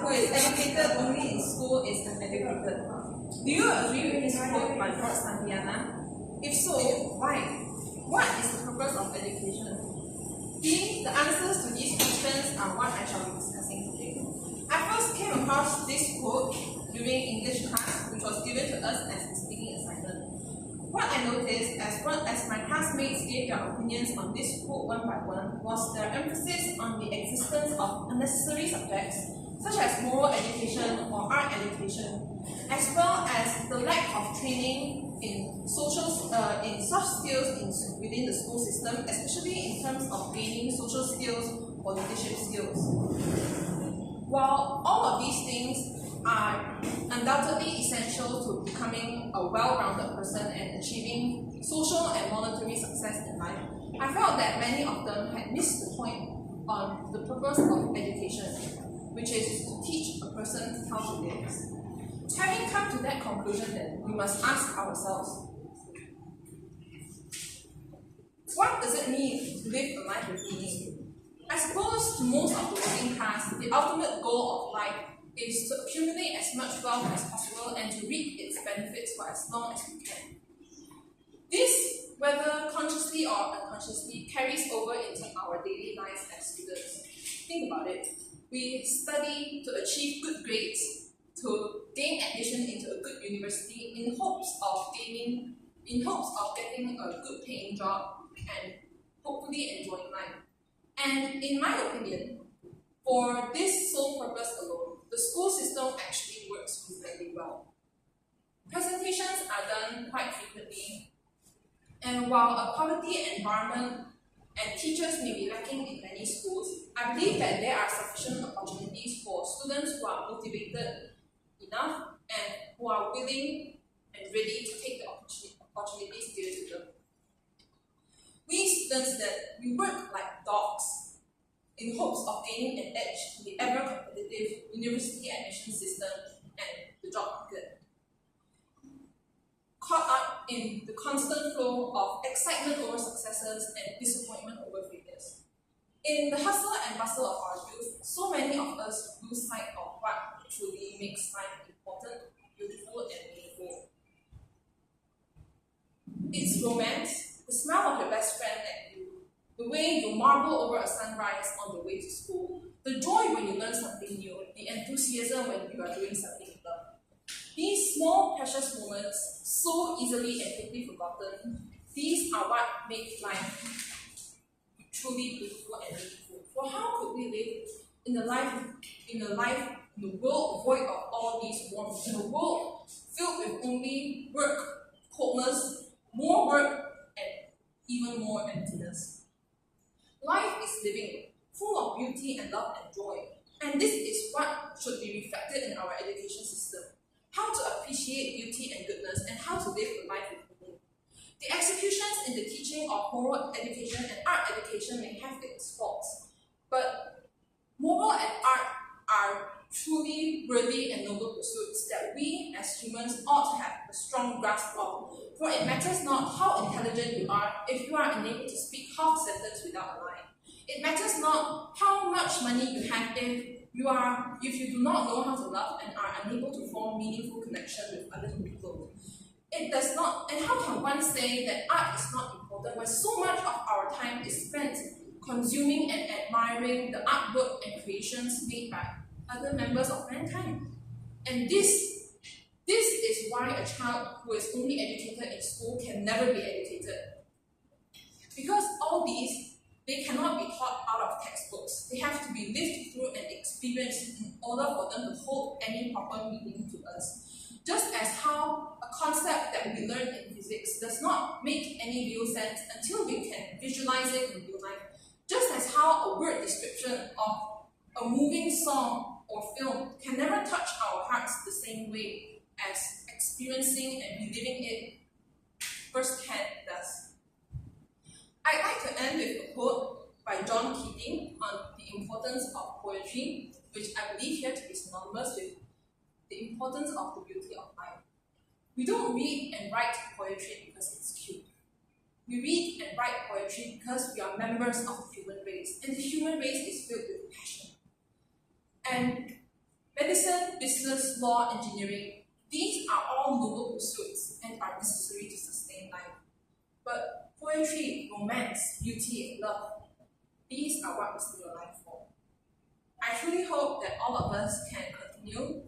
who is educated only in school is uneducated. Do you agree with this quote by Lord Santiana? If so, why? What is the purpose of education? The answers to these questions are what I shall be discussing today. I first came across this quote during English class, which was given to us as a speaking assignment. What I noticed as my classmates gave their opinions on this quote one by one was their emphasis on the existence of unnecessary subjects such as moral education or art education, as well as the lack of training in soft skills within the school system, especially in terms of gaining social skills or leadership skills. While all of these things are undoubtedly essential to becoming a well-rounded person and achieving social and monetary success in life, I felt that many of them had missed the point on the purpose of education, which is to teach a person how to live. Having come to that conclusion, then, we must ask ourselves, what does it mean to live a life with meaning? I suppose to most of the working class, the ultimate goal of life is to accumulate as much wealth as possible and to reap its benefits for as long as we can. This, whether consciously or unconsciously, carries over into our daily lives as students. Think about it. We study to achieve good grades, to gain admission into a good university in hopes of getting a good paying job and hopefully enjoying life. And in my opinion, for this sole purpose alone, the school system actually works reasonably well. Presentations are done quite frequently, and while a quality environment and teachers may be lacking in many schools, I believe that there are sufficient opportunities for students who are motivated enough and who are willing and ready to take the opportunities given to them. We students then, we work like dogs in hopes of gaining an edge in the ever-competitive university admission system and the job market. Caught up in the constant flow of excitement over successes and disappointment over failures. In the hustle and bustle of our youth, so many of us lose sight of what truly makes life important, beautiful, and meaningful. It's romance, the smile of your best friend at you, the way you marvel over a sunrise on the way to school, the joy when you learn something new, the enthusiasm when you are doing something you love. These small, precious moments, so easily and quickly forgotten, these are what make life truly beautiful and meaningful. For how could we live in a world void of all these warmth, in a world filled with only work, coldness, more work, and even more emptiness? Life is living, full of beauty and love and joy, and this is what should be reflected in our education system. How to appreciate beauty and goodness, and how to live a life with meaning. The executions in the teaching of moral education and art education may have its faults, but moral and art are truly worthy and noble pursuits that we as humans ought to have a strong grasp of. For it matters not how intelligent you are if you are unable to speak half a sentence without a line. It matters not how much money you have if you do not know how to love and are unable to form meaningful connection with other people. It does not, and how can one say that art is not important when so much of our time is spent consuming and admiring the artwork and creations made by other members of mankind? And this is why a child who is only educated in school can never be educated. Because all these, they cannot be taught out of textbooks. They have to be lived through and experienced in order for them to hold any proper meaning to us. Just as how a concept that we learn in physics does not make any real sense until we can visualize it in real life. Just as how a word description of a moving song or film can never touch our hearts the same way as experiencing and reliving it firsthand does. I'd like to end with a quote by Soh Kwee Tung on the importance of poetry, which I believe here to be synonymous with the importance of the beauty of life. We don't read and write poetry because it's cute. We read and write poetry because we are members of the human race, and the human race is filled with passion. And business, law, engineering, these are all noble pursuits and are necessary to sustain life. But poetry, romance, beauty, and love, these are what we live our life for. I truly hope that all of us can continue